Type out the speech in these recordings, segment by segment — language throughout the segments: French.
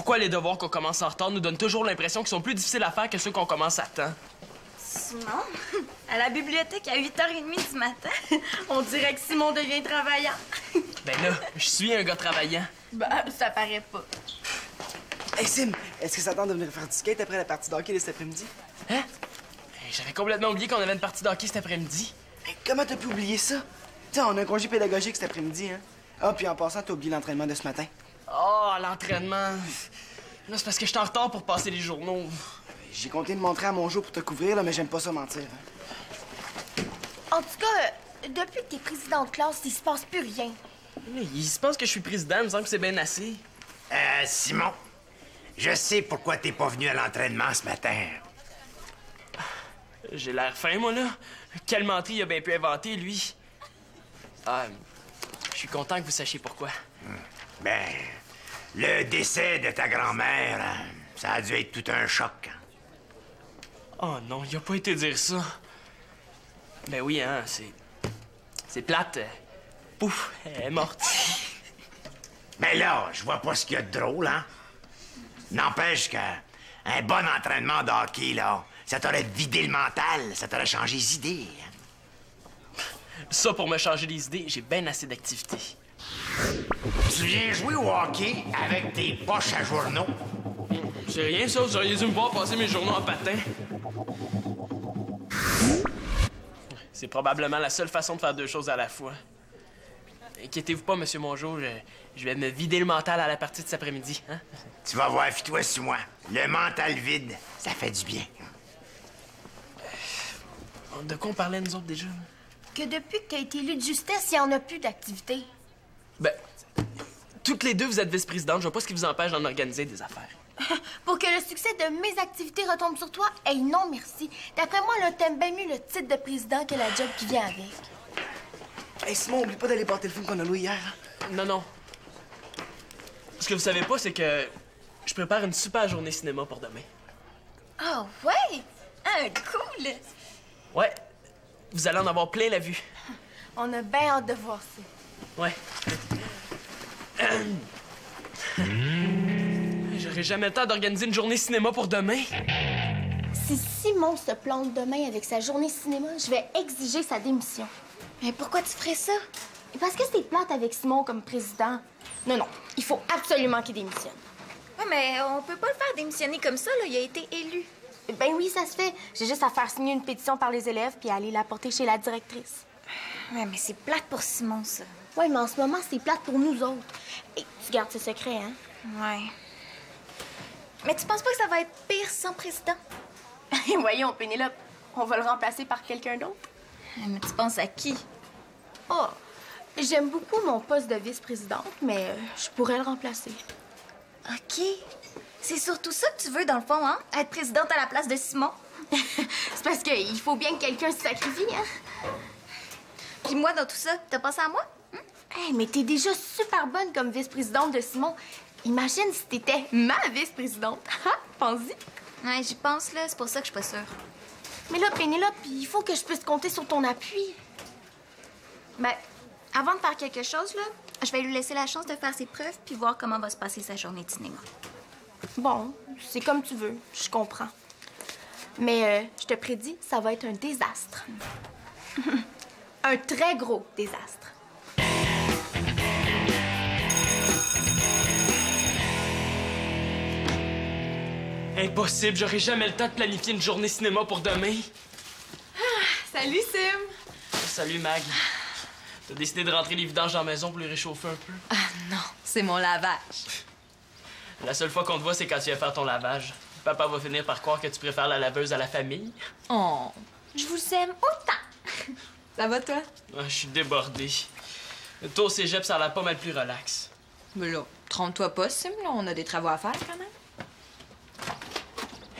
Pourquoi les devoirs qu'on commence en retard nous donnent toujours l'impression qu'ils sont plus difficiles à faire que ceux qu'on commence à temps? Simon, à la bibliothèque à 8h30 du matin, on dirait que Simon devient travaillant. Ben là, je suis un gars travaillant. Ben, ça paraît pas. Hey Sim, est-ce que ça tente de venir faire du skate après la partie d'hockey de cet après-midi? Hein? J'avais complètement oublié qu'on avait une partie d'hockey cet après-midi. Hey, comment t'as pu oublier ça? Tiens, on a un congé pédagogique cet après-midi, hein? Ah, puis en passant, t'as oublié l'entraînement de ce matin. Oh, l'entraînement. Là, c'est parce que je suis en retard pour passer les journaux. J'ai compté de montrer à mon jour pour te couvrir, là, mais j'aime pas ça mentir. Hein. En tout cas, depuis que t'es président de classe, il se passe plus rien. Il se pense que je suis président, il me semble que c'est bien assez. Simon, je sais pourquoi t'es pas venu à l'entraînement ce matin. J'ai l'air fin, moi, là. Quelle menterie il a bien pu inventer, lui. Ah, je suis content que vous sachiez pourquoi. Ben, le décès de ta grand-mère, ça a dû être tout un choc. Oh non, il a pas été dire ça. Ben oui, hein, c'est plate. Pouf, elle est morte. Mais là, je vois pas ce qu'il y a de drôle, hein? N'empêche qu'un bon entraînement de hockey, là, ça t'aurait vidé le mental, ça t'aurait changé les idées. Ça, pour me changer les idées, j'ai bien assez d'activités. Tu viens jouer au hockey avec tes poches à journaux. C'est rien, ça. Vous auriez dû me voir passer mes journaux en patin. C'est probablement la seule façon de faire deux choses à la fois. Inquiétez-vous pas, Monsieur Mongeau, je vais me vider le mental à la partie de cet après-midi, hein? Tu vas voir, fie-toi sur moi. Le mental vide, ça fait du bien. De quoi on parlait, nous autres, déjà? Que depuis que t'as été élu de justesse, il y en a plus d'activités. Ben, toutes les deux, vous êtes vice-présidente. Je vois pas ce qui vous empêche d'en organiser des affaires. Pour que le succès de mes activités retombe sur toi, hey non merci. D'après moi, là, t'aimes bien mieux le titre de président que la job qui vient avec. Hey Simon, oublie pas d'aller porter le film qu'on a loué hier. Hein? Non, non. Ce que vous savez pas, c'est que je prépare une super journée cinéma pour demain. Ah ouais? Ah, cool! Ouais. Vous allez en avoir plein la vue. On a bien hâte de voir ça. Ouais. J'aurai jamais le temps d'organiser une journée cinéma pour demain. Si Simon se plante demain avec sa journée cinéma, je vais exiger sa démission. Mais pourquoi tu ferais ça? Parce que c'est plate avec Simon comme président. Non, non, il faut absolument qu'il démissionne. Ouais, mais on peut pas le faire démissionner comme ça, là. Il a été élu. Ben oui, ça se fait. J'ai juste à faire signer une pétition par les élèves puis à aller la porter chez la directrice. Ouais, mais c'est plate pour Simon, ça. Ouais, mais en ce moment, c'est plate pour nous autres. Et tu gardes ce secret, hein? Ouais. Mais tu penses pas que ça va être pire sans président? Voyons, Pénélope, on va le remplacer par quelqu'un d'autre. Mais tu penses à qui? Oh, j'aime beaucoup mon poste de vice-présidente, mais je pourrais le remplacer. OK. C'est surtout ça que tu veux, dans le fond, hein? Être présidente à la place de Simon? C'est parce qu'il faut bien que quelqu'un se sacrifie, hein? Puis moi, dans tout ça, t'as pensé à moi? Hey, mais t'es déjà super bonne comme vice-présidente de Simon. Imagine si t'étais ma vice-présidente. Pense-y. Ouais, j'y pense, là. C'est pour ça que je suis pas sûre. Mais là, Pénélope, il faut que je puisse compter sur ton appui. Ben, avant de faire quelque chose, là, je vais lui laisser la chance de faire ses preuves puis voir comment va se passer sa journée de cinéma. Bon, c'est comme tu veux. Je comprends. Mais je te prédis, ça va être un désastre. Un très gros désastre. Impossible, j'aurai jamais le temps de planifier une journée cinéma pour demain. Salut, Sim! Salut, Mag. T'as décidé de rentrer les vidanges dans la maison pour les réchauffer un peu? Ah non, c'est mon lavage. La seule fois qu'on te voit, c'est quand tu viens faire ton lavage. Papa va finir par croire que tu préfères la laveuse à la famille. Oh, je vous aime autant. Ça va, toi? Ah, je suis débordé. Le tour au cégep, ça a l'air pas mal plus relax. Mais là, trompe-toi pas, Sim, là, on a des travaux à faire quand même.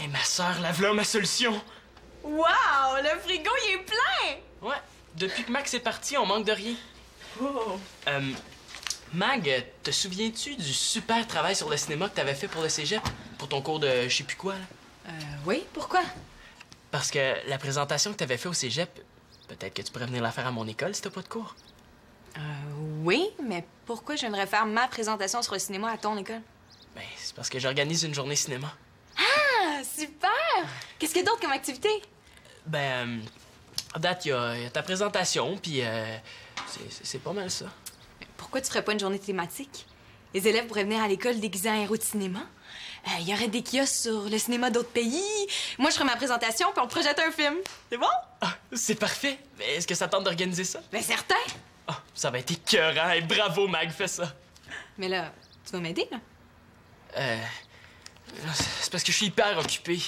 Hé, ma sœur, lave-là ma solution! Wow! Le frigo, il est plein! Ouais, depuis que Max est parti, on manque de rien. Oh. Mag, te souviens-tu du super travail sur le cinéma que t'avais fait pour le cégep? Pour ton cours de je sais plus quoi, là? Oui, pourquoi? Parce que la présentation que t'avais fait au cégep, peut-être que tu pourrais venir la faire à mon école si t'as pas de cours. Oui, mais pourquoi j'aimerais faire ma présentation sur le cinéma à ton école? Ben, c'est parce que j'organise une journée cinéma. Ah, super! Qu'est-ce qu'il y a d'autre comme activité? Ben, à date, il y a ta présentation, puis c'est pas mal ça. Pourquoi tu ferais pas une journée thématique? Les élèves pourraient venir à l'école déguisés en héros de cinéma. Il y aurait des kiosques sur le cinéma d'autres pays. Moi, je ferais ma présentation, puis on projette un film. C'est bon? Ah, c'est parfait. Mais est-ce que ça tente d'organiser ça? Ben certain! Ah, ça va être écœurant. Et bravo, Mag, fais ça. Mais là, tu vas m'aider, là? C'est parce que je suis hyper occupé.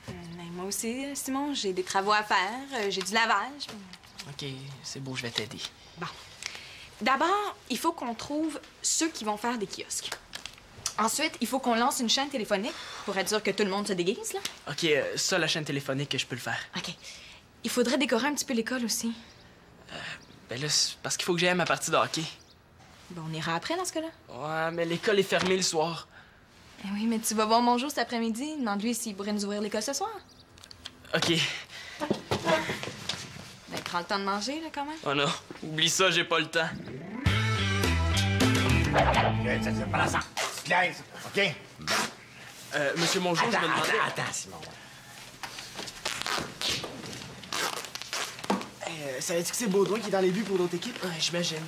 Ben, moi aussi, Simon, j'ai des travaux à faire, j'ai du lavage. OK, c'est beau, je vais t'aider. Bon. D'abord, il faut qu'on trouve ceux qui vont faire des kiosques. Ensuite, il faut qu'on lance une chaîne téléphonique pour être sûr que tout le monde se déguise, là. OK, ça, la chaîne téléphonique, je peux le faire. OK. Il faudrait décorer un petit peu l'école aussi. Ben là, c'est parce qu'il faut que j'aille à ma partie de hockey. Bon, on ira après dans ce cas-là. Ouais, mais l'école est fermée le soir. Eh oui, mais tu vas voir Monjo cet après-midi. Demande-lui s'il pourrait nous ouvrir l'école ce soir. OK. Ben, prends le temps de manger, là, quand même. Oh non, oublie ça, j'ai pas le temps. Prends ça. Tu te laisses, OK? Monsieur Mongeau, je me demandais... Attends, Simon. Savais-tu que c'est Baudouin qui est dans les buts pour d'autres équipes? Ouais, j'imagine.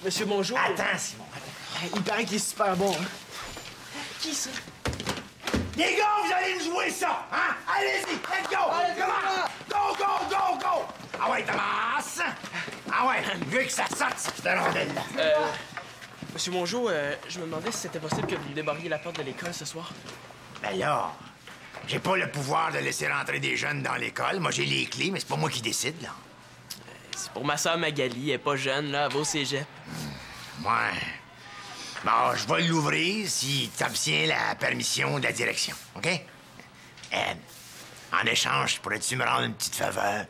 Monsieur Mongeau... Attends, Simon, attends. Il paraît qu'il est super bon, hein? Qui ça? Les gars, vous allez me jouer ça, hein? Allez-y, let's go! Allez, Go, go, go, go! Ah ouais, Thomas! Ah ouais, vu que ça saute, cette rondelle-là. Monsieur Mongeau, je me demandais si c'était possible que vous débarriez la porte de l'école ce soir. Ben là, j'ai pas le pouvoir de laisser rentrer des jeunes dans l'école. Moi, j'ai les clés, mais c'est pas moi qui décide, là. C'est pour ma sœur Magali, elle est pas jeune, là, elle va au cégep. Ouais. Bon, je vais l'ouvrir si tu obtiens la permission de la direction, OK? En échange, pourrais-tu me rendre une petite faveur?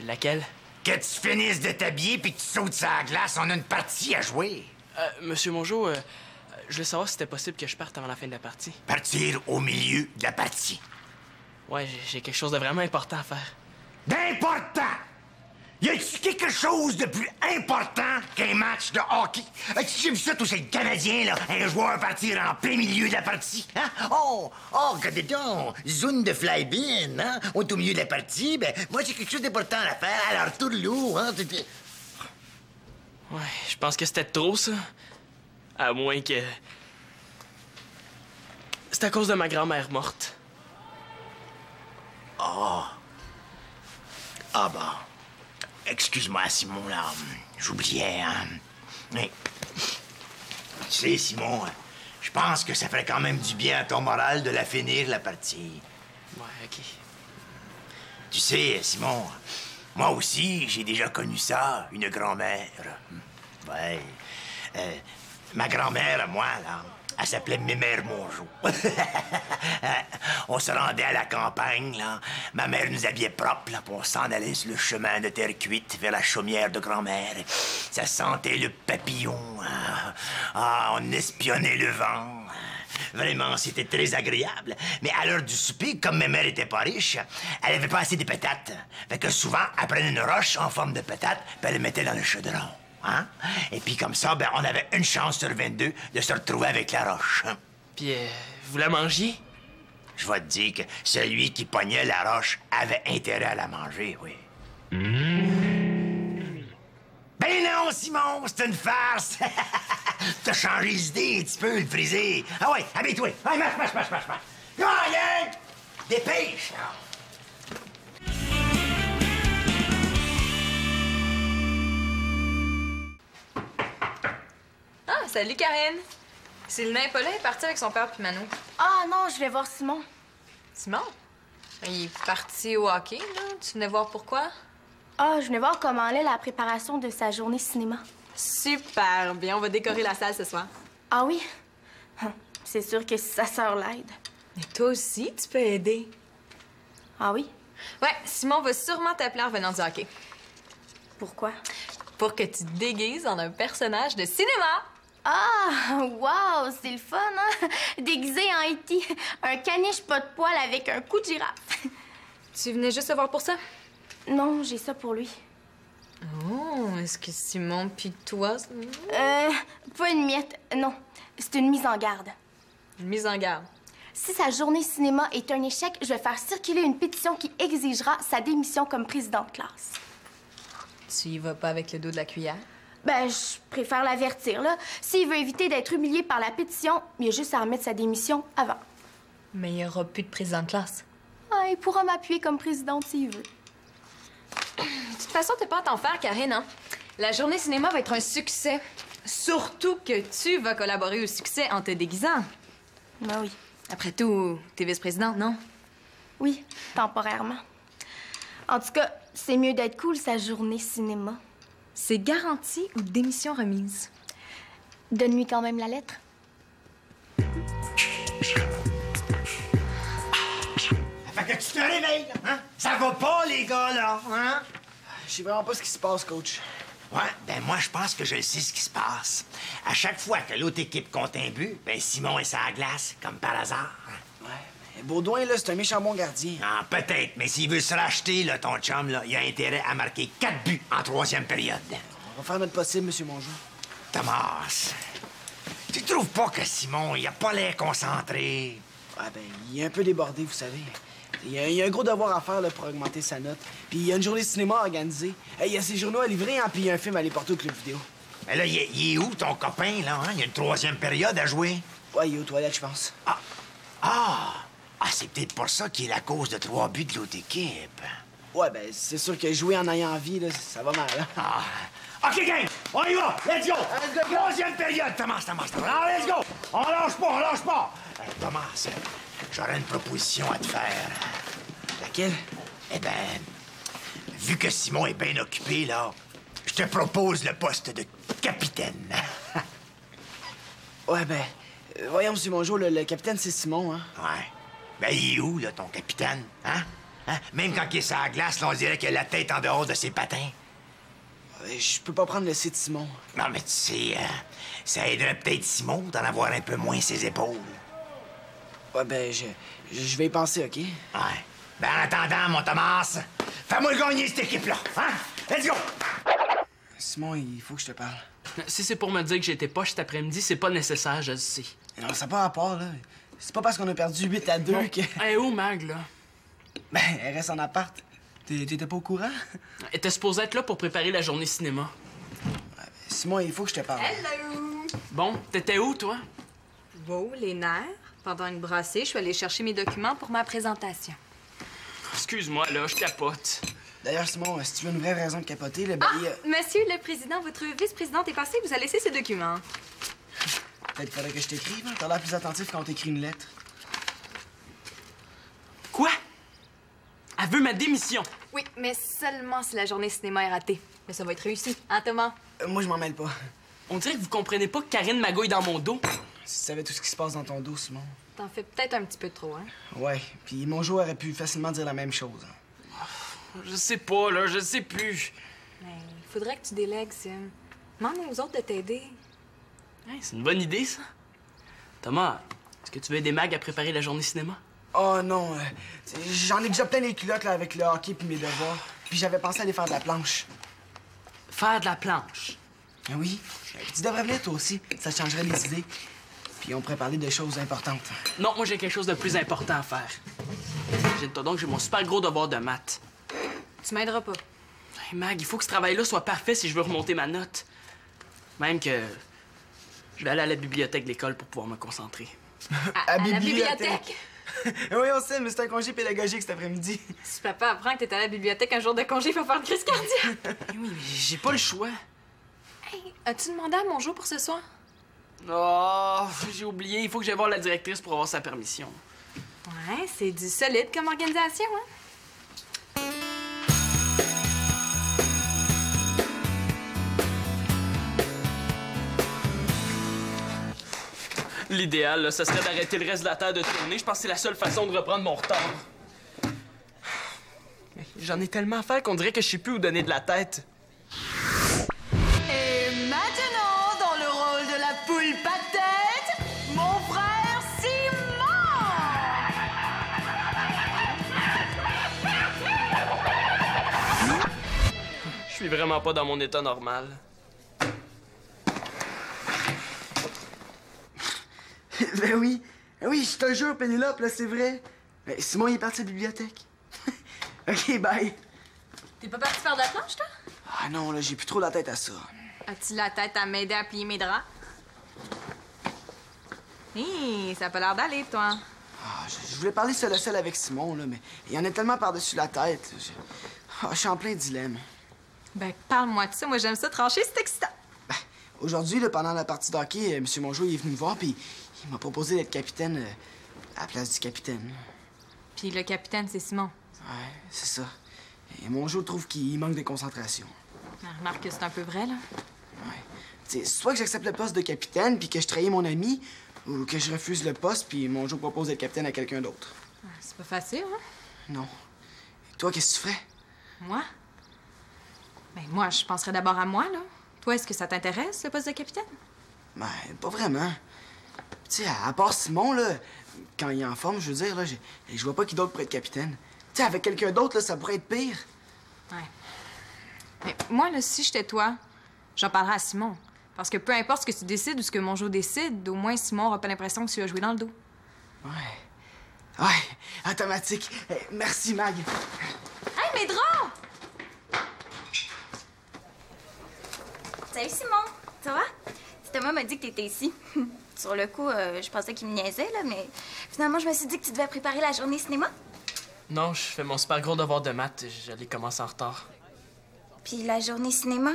Laquelle? Que tu finisses de t'habiller puis que tu sautes sur la glace, on a une partie à jouer. Monsieur Mongeau, je voulais savoir si c'était possible que je parte avant la fin de la partie. Partir au milieu de la partie. Ouais, j'ai quelque chose de vraiment important à faire. D'important! Y a-tu quelque chose de plus important qu'un match de hockey? As-tu vu ça, tout c'est le Canadien, là? Un joueur partir en plein milieu de la partie, hein? Oh, regardez donc! Zone de fly-bin, hein? On est au milieu de la partie, ben, moi, j'ai quelque chose d'important à faire, alors tourne-l'eau, hein? Ouais, je pense que c'était trop, ça. À moins que... C'est à cause de ma grand-mère morte. Ah, bah... Excuse-moi, Simon, là. J'oubliais, hein. Mais... Tu sais, Simon, je pense que ça ferait quand même du bien à ton moral de la finir, la partie. Ouais, OK. Tu sais, Simon, moi aussi, j'ai déjà connu ça, une grand-mère. Ouais. Ma grand-mère, moi, là, elle s'appelait Mémère Mongeau. On se rendait à la campagne, là. Ma mère nous habillait propre, là, pour s'en aller sur le chemin de terre cuite vers la chaumière de grand-mère. Ça sentait le papillon. Hein. Ah, on espionnait le vent. Vraiment, c'était très agréable. Mais à l'heure du souper, comme ma mère était pas riche, elle avait pas assez de patates. Fait que souvent, elle prenait une roche en forme de patate, puis elle le mettait dans le chaudron. Hein? Et puis comme ça, ben, on avait une chance sur 22 de se retrouver avec la roche. Hein? Puis, vous la mangiez? Je vais te dire que celui qui pognait la roche avait intérêt à la manger, oui. Ben non, Simon, c'est une farce! T'as changé d'idée un petit peu, le frisé. Ah ouais, habille-toi. Allez, marche. Come on, gang! Dépêche! Ah, salut, Karine. Sylvain Paulin est parti avec son père puis Mano. Ah non, je vais voir Simon. Simon? Il est parti au hockey, là. Tu venais voir pourquoi? Ah, je venais voir comment allait la préparation de sa journée cinéma. Super bien. On va décorer la salle ce soir. Ah oui? C'est sûr que si sa sœur l'aide. Mais toi aussi, tu peux aider. Ah oui? Ouais, Simon va sûrement t'appeler en revenant du hockey. Pourquoi? Pour que tu te déguises en un personnage de cinéma. Ah, wow, c'est le fun, hein? Déguisé en E.T. Un caniche pas de poil avec un cou de girafe. Tu venais juste le voir pour ça? Non, j'ai ça pour lui. Oh, est-ce que Simon puis toi... Pas une miette, non. C'est une mise en garde. Une mise en garde. Si sa journée cinéma est un échec, je vais faire circuler une pétition qui exigera sa démission comme président de classe. Tu y vas pas avec le dos de la cuillère? Ben, je préfère l'avertir, là. S'il veut éviter d'être humilié par la pétition, il a juste à remettre sa démission avant. Mais il y aura plus de président de classe. Ah, il pourra m'appuyer comme présidente s'il veut. De toute façon, t'as pas à t'en faire, Karine, hein? La journée cinéma va être un succès. Surtout que tu vas collaborer au succès en te déguisant. Ben oui. Après tout, t'es vice-présidente, non? Oui, temporairement. En tout cas, c'est mieux d'être cool sa journée cinéma. C'est garanti ou démission remise? Donne-lui quand même la lettre. Fait que tu te réveilles, hein? Ça va pas, les gars, là, hein? Je sais vraiment pas ce qui se passe, coach. Ouais, ben moi, je pense que je sais ce qui se passe. À chaque fois que l'autre équipe compte un but, ben Simon est sur la glace, comme par hasard. Ouais, mais Baudouin, là, c'est un méchant bon gardien. Ah, peut-être, mais s'il veut se racheter, là, ton chum, là, il a intérêt à marquer 4 buts en 3e période. On va faire notre possible, Monsieur Mongeau. Thomas, tu trouves pas que Simon, il a pas l'air concentré? Ouais, ben, il est un peu débordé, vous savez. Il y a un gros devoir à faire là, pour augmenter sa note. Puis il y a une journée de cinéma à organiser. Il y a ses journaux à livrer, hein, puis il y a un film à aller porter au club vidéo. Mais là, il est où, ton copain, là, hein? Il y a une 3e période à jouer. Ouais, il est aux toilettes, je pense. Ah, c'est peut-être pour ça qu'il est la cause de 3 buts de l'autre équipe. Ouais, ben, c'est sûr que jouer en ayant envie, là, ça va mal, hein? Ah. OK, gang! On y va! Let's go! 3e période! Thomas! Alors, let's go! On lâche pas! Thomas, j'aurais une proposition à te faire. Laquelle? Eh ben, vu que Simon est bien occupé, là, je te propose le poste de capitaine. Ouais, ben, voyons, Monsieur Mongeau, le capitaine, c'est Simon, hein? Ouais. Ben, il est où, là, ton capitaine? Hein? Même quand il est sur la glace, là, on dirait qu'il a la tête en dehors de ses patins. Je peux pas prendre le site Simon. Non, mais tu sais, ça aiderait peut-être Simon d'en avoir un peu moins ses épaules. Ouais, ben, je vais y penser, OK? Ouais. Ben, en attendant, mon Thomas, fais-moi gagner cette équipe-là, hein? Let's go! Simon, il faut que je te parle. Si c'est pour me dire que j'étais poche cet après-midi, c'est pas nécessaire, je le sais. Non, ça n'a pas rapport, là. C'est pas parce qu'on a perdu 8-2 que... Hey, où, Mag, là? Ben, elle reste en appart. T'étais pas au courant? Elle était supposée être là pour préparer la journée cinéma. Simon, il faut que je te parle. Hello! Bon, t'étais où, toi? Wow, les nerfs. Pendant une brassée, je suis allée chercher mes documents pour ma présentation. Excuse-moi, là, je capote. D'ailleurs, Simon, si tu veux une vraie raison de capoter, là, ben, Monsieur le président, votre vice-présidente est passée, vous a laissé ses documents. Peut-être qu'il faudrait que je t'écrive, hein? T'as l'air plus attentif quand on t'écrit une lettre. Quoi? Elle veut ma démission. Oui, mais seulement si la journée cinéma est ratée. Mais ça va être réussi, hein, Thomas? Moi, je m'en mêle pas. On dirait que vous comprenez pas que Karine magouille dans mon dos. Si tu savais tout ce qui se passe dans ton dos, Simon. T'en fais peut-être un petit peu trop, hein? Ouais, puis Mongeau aurait pu facilement dire la même chose. Je sais pas, là, je sais plus. Mais il faudrait que tu délègues, Sim. Demande aux autres de t'aider. Hey, c'est une bonne idée, ça. Thomas, est-ce que tu veux aider Mag à préparer la journée cinéma? Oh non, j'en ai déjà plein les culottes là, avec le hockey puis mes devoirs. Puis j'avais pensé aller faire de la planche. Faire de la planche? Ah oui, tu devrais venir toi aussi, ça te changerait les idées. Puis on pourrait parler de choses importantes. Non, moi j'ai quelque chose de plus important à faire. Imagine-toi donc, j'ai mon super gros devoir de maths. Tu m'aideras pas. Hey, Mag, il faut que ce travail-là soit parfait si je veux remonter ma note. Même que je vais aller à la bibliothèque de l'école pour pouvoir me concentrer. À la bibliothèque? Oui, on sait, mais c'est un congé pédagogique cet après-midi. Si papa apprend que t'es à la bibliothèque un jour de congé, il va faire une crise cardiaque. Oui, mais j'ai pas le choix. Hey, as-tu demandé à mon jour pour ce soir? Oh, j'ai oublié. Il faut que j'aille voir la directrice pour avoir sa permission. Ouais, c'est du solide comme organisation, hein? L'idéal, là, ça serait d'arrêter le reste de la Terre de tourner. Je pense que c'est la seule façon de reprendre mon retard. Mais j'en ai tellement à faire qu'on dirait que je sais plus où donner de la tête. Et maintenant, dans le rôle de la poule pas-tête, mon frère Simon! Je suis vraiment pas dans mon état normal. Ben oui. Oui, je te le jure, Pénélope, là, c'est vrai. Ben, Simon, il est parti à la bibliothèque. OK, bye. T'es pas parti faire de la planche, toi? Ah non, là, j'ai plus trop la tête à ça. As-tu la tête à m'aider à plier mes draps? Hé, ça a pas l'air d'aller, toi. Ah, je voulais parler seul à seul avec Simon, là, mais il y en a tellement par-dessus la tête. Je suis en plein dilemme. Ben, parle-moi de ça. Moi, j'aime ça trancher, c'est excitant. Ben, aujourd'hui, là, pendant la partie d'hockey, M. Mongeau il est venu me voir, puis il m'a proposé d'être capitaine à la place du capitaine. Puis le capitaine, c'est Simon. Ouais, c'est ça. Et Mongeau trouve qu'il manque de concentration. Remarque que c'est un peu vrai, là. Ouais. T'sais, soit que j'accepte le poste de capitaine, puis que je trahis mon ami, ou que je refuse le poste, puis Mongeau propose d'être capitaine à quelqu'un d'autre. C'est pas facile, hein? Non. Et toi, qu'est-ce que tu ferais? Moi? Ben, moi, je penserais d'abord à moi, là. Toi, est-ce que ça t'intéresse, le poste de capitaine? Ben, pas vraiment. Tu sais, à part Simon, là, quand il est en forme, je veux dire, là, je vois pas qui d'autre pourrait être capitaine. Tu sais, avec quelqu'un d'autre, là, ça pourrait être pire. Ouais. Mais moi, là, si j'étais toi, j'en parlerais à Simon. Parce que peu importe ce que tu décides ou ce que Mongeau décide, au moins Simon aura pas l'impression que tu lui as joué dans le dos. Ouais. Ouais, automatique. Merci, Mag. Hey, mes draps! Salut, Simon. Ça va? Thomas m'a dit que t'étais ici. Sur le coup, je pensais qu'il me niaisait, là, mais finalement, je me suis dit que tu devais préparer la journée cinéma. Non, je fais mon super gros devoir de maths. J'allais commencer en retard. Puis la journée cinéma?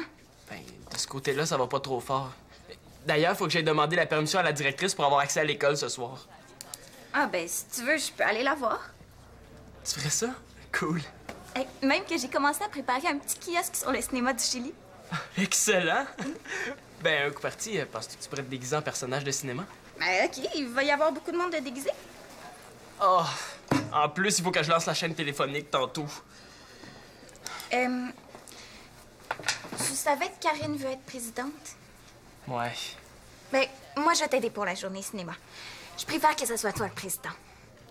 Ben, de ce côté-là, ça va pas trop fort. D'ailleurs, faut que j'aille demander la permission à la directrice pour avoir accès à l'école ce soir. Ah, ben, si tu veux, je peux aller la voir. Tu ferais ça? Cool. Hey, même que j'ai commencé à préparer un petit kiosque sur le cinéma du Chili. Excellent! Ben, un coup parti, penses-tu que tu pourrais te déguiser en personnage de cinéma? Ben, OK, il va y avoir beaucoup de monde de déguisé. Oh! En plus, il faut que je lance la chaîne téléphonique tantôt. Tu savais que Karine veut être présidente? Ouais. Ben, moi, je vais t'aider pour la journée cinéma. Je préfère que ce soit toi le président.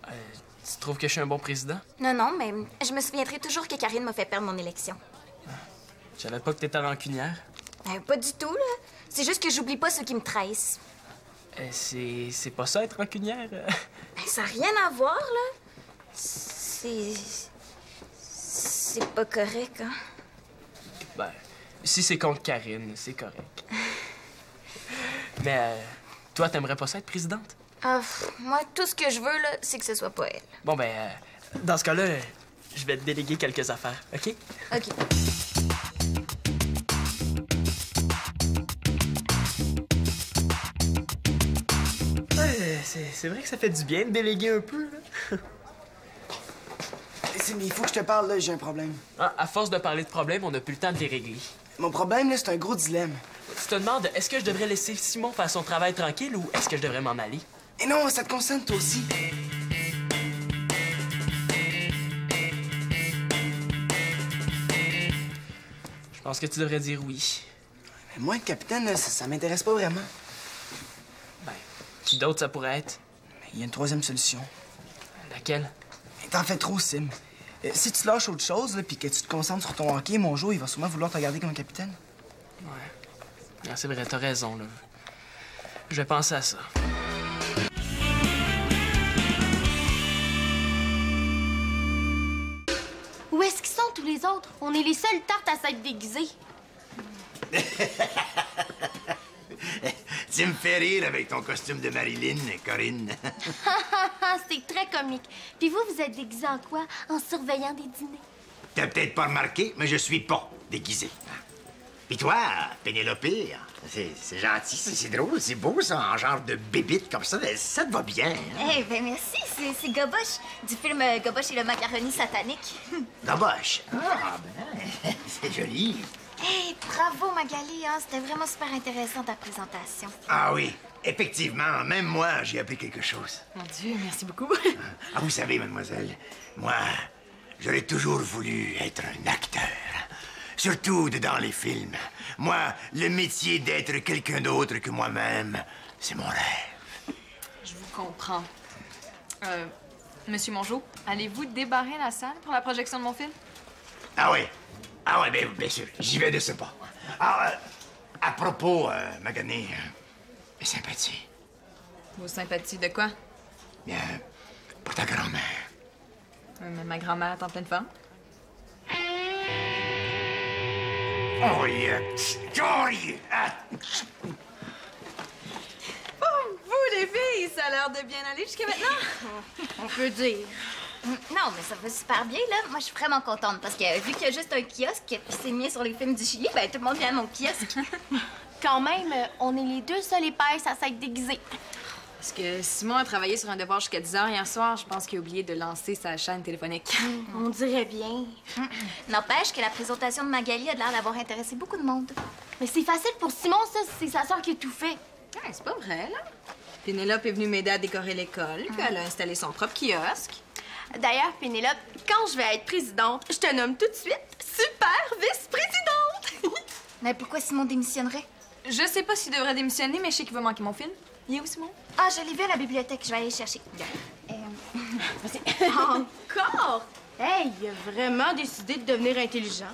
Tu trouves que je suis un bon président? Non, non, mais je me souviendrai toujours que Karine m'a fait perdre mon élection. Je savais pas que t'étais rancunière. Pas du tout, là. C'est juste que j'oublie pas ceux qui me trahissent. C'est pas ça, être rancunière? Ben, ça n'a rien à voir, là. C'est pas correct, hein? Ben, si c'est contre Karine, c'est correct. Mais, toi, t'aimerais pas ça être présidente? Ah, moi, tout ce que je veux, là, c'est que ce soit pas elle. Bon, ben, dans ce cas-là, je vais te déléguer quelques affaires, OK? OK. Ouais, c'est vrai que ça fait du bien de déléguer un peu, là. Mais il faut que je te parle, là, j'ai un problème. Ah, à force de parler de problèmes, on n'a plus le temps de les régler. Mon problème, là, c'est un gros dilemme. Tu te demandes, est-ce que je devrais laisser Simon faire son travail tranquille ou est-ce que je devrais m'en aller? Et non, ça te concerne, toi aussi. Je pense que tu devrais dire oui. Mais moi, être capitaine, là, ça m'intéresse pas vraiment. Ben, qui d'autre ça pourrait être? Mais il y a une troisième solution. Laquelle? T'en fais trop, Sim. Si tu lâches autre chose, là, puis que tu te concentres sur ton hockey, Mongeau, il va sûrement vouloir te garder comme capitaine. Ouais. Ah, c'est vrai, t'as raison, là. Je vais penser à ça. Où est-ce qu'ils sont, tous les autres? On est les seules tartes à s'être déguisées. Tu me fais rire avec ton costume de Marilyn, Corinne. C'est très comique. Puis vous, vous êtes déguisés en quoi? En surveillant des dîners? T'as peut-être pas remarqué, mais je suis pas déguisé. Puis toi, Pénélope, c'est gentil, c'est drôle, c'est beau, ça, en genre de bébite comme ça te va bien. Hein? Eh ben merci, c'est Goboche, du film Goboche et le macaroni satanique. Gaboche. Ah, ben, c'est joli. Hey, bravo Magali, hein? C'était vraiment super intéressant ta présentation. Ah oui, effectivement, même moi, j'ai appris quelque chose. Mon Dieu, merci beaucoup. Ah, vous savez, mademoiselle, moi, j'aurais toujours voulu être un acteur. Surtout dans les films. Moi, le métier d'être quelqu'un d'autre que moi-même, c'est mon rêve. Je vous comprends. Monsieur Mongeau, allez-vous débarrer la salle pour la projection de mon film? Ah oui, Ah ouais, bien sûr, j'y vais de ce pas. Alors, à propos, Magané, mes sympathies. Vos sympathies de quoi? Bien, pour ta grand-mère. Mais ma grand-mère est en pleine forme. Oh, yeah. Oh, yeah. Vous, les filles, ça a l'air de bien aller jusqu'à maintenant. On peut dire. Non, mais ça va super bien, là. Moi, je suis vraiment contente parce que vu qu'il y a juste un kiosque puis c'est mis sur les films du Chili, ben tout le monde vient à mon kiosque. Quand même, on est les deux seuls épaisses à s'être déguisés. Parce que Simon a travaillé sur un devoir jusqu'à 10 h hier soir. Je pense qu'il a oublié de lancer sa chaîne téléphonique. On dirait bien. N'empêche que la présentation de Magali a l'air d'avoir intéressé beaucoup de monde. Mais c'est facile pour Simon, ça. C'est sa sœur qui a tout fait. Ouais, c'est pas vrai, là. Pénélope est venue m'aider à décorer l'école, puis elle a installé son propre kiosque. D'ailleurs, Pénélope, quand je vais être présidente, je te nomme tout de suite super vice-présidente. Mais pourquoi Simon démissionnerait? Je sais pas s'il devrait démissionner, mais je sais qu'il va manquer mon film. Il est où, Simon? Ah, je l'ai vu à la bibliothèque. Je vais aller le chercher. Encore? Hey, il a vraiment décidé de devenir intelligent.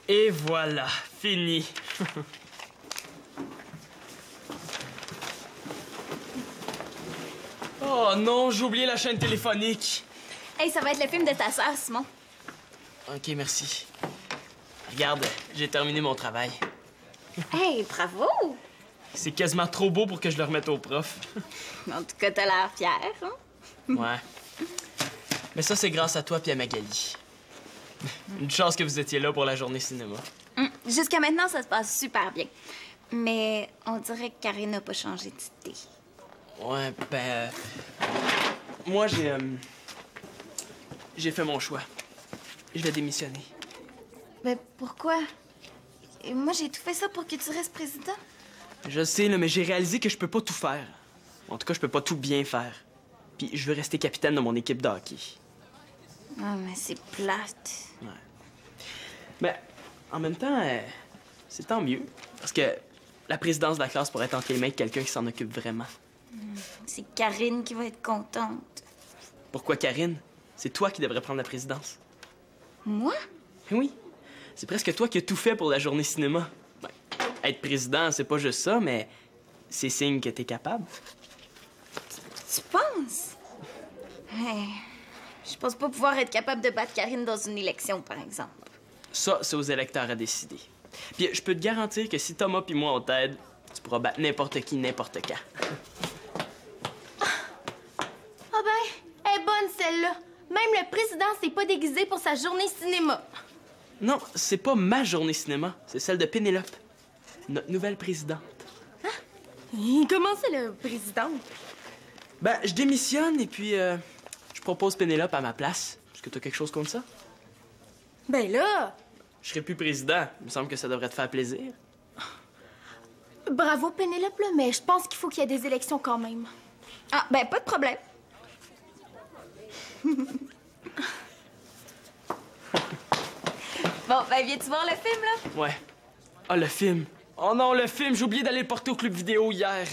Et voilà, fini. Oh non, j'ai oublié la chaîne téléphonique. Hey, ça va être le film de ta sœur, Simon. OK, merci. Regarde, j'ai terminé mon travail. Hey, bravo! C'est quasiment trop beau pour que je le remette au prof. En tout cas, t'as l'air fière, hein? Ouais. Mais ça, c'est grâce à toi et à Magali. Une chance que vous étiez là pour la journée cinéma. Jusqu'à maintenant, ça se passe super bien. Mais on dirait que Karine n'a pas changé d'idée. Ouais, ben... moi, j'ai fait mon choix. Je vais démissionner. Mais pourquoi? Et moi, j'ai tout fait ça pour que tu restes président. Je sais, là, mais j'ai réalisé que je peux pas tout faire. En tout cas, je peux pas tout bien faire. Puis je veux rester capitaine de mon équipe de hockey. Ah, mais c'est plate. Ouais. Mais en même temps, c'est tant mieux. Parce que la présidence de la classe pourrait être entre les mains de quelqu'un qui s'en occupe vraiment. C'est Karine qui va être contente. Pourquoi Karine? C'est toi qui devrais prendre la présidence. Moi? Oui. C'est presque toi qui as tout fait pour la journée cinéma. Ben, être président, c'est pas juste ça, mais c'est signe que t'es capable. Tu penses? Hey, je pense pas pouvoir être capable de battre Karine dans une élection, par exemple. Ça, c'est aux électeurs à décider. Puis je peux te garantir que si Thomas puis moi on t'aide, tu pourras battre n'importe qui, n'importe quand. Ah ben, elle est bonne celle-là. Même le président s'est pas déguisé pour sa journée cinéma. Non, c'est pas ma journée cinéma, c'est celle de Pénélope, notre nouvelle présidente. Comment c'est le président? Ben, je démissionne et puis je propose Pénélope à ma place. Est-ce que t'as quelque chose contre ça? Ben là, Je serai plus président. Il me semble que ça devrait te faire plaisir. bravo Pénélope, là, mais je pense qu'il faut qu'il y ait des élections quand même. Ah, ben pas de problème. Bon, ben viens-tu voir le film, là? Ouais. Ah, le film. Oh non, le film! J'ai oublié d'aller le porter au club vidéo hier.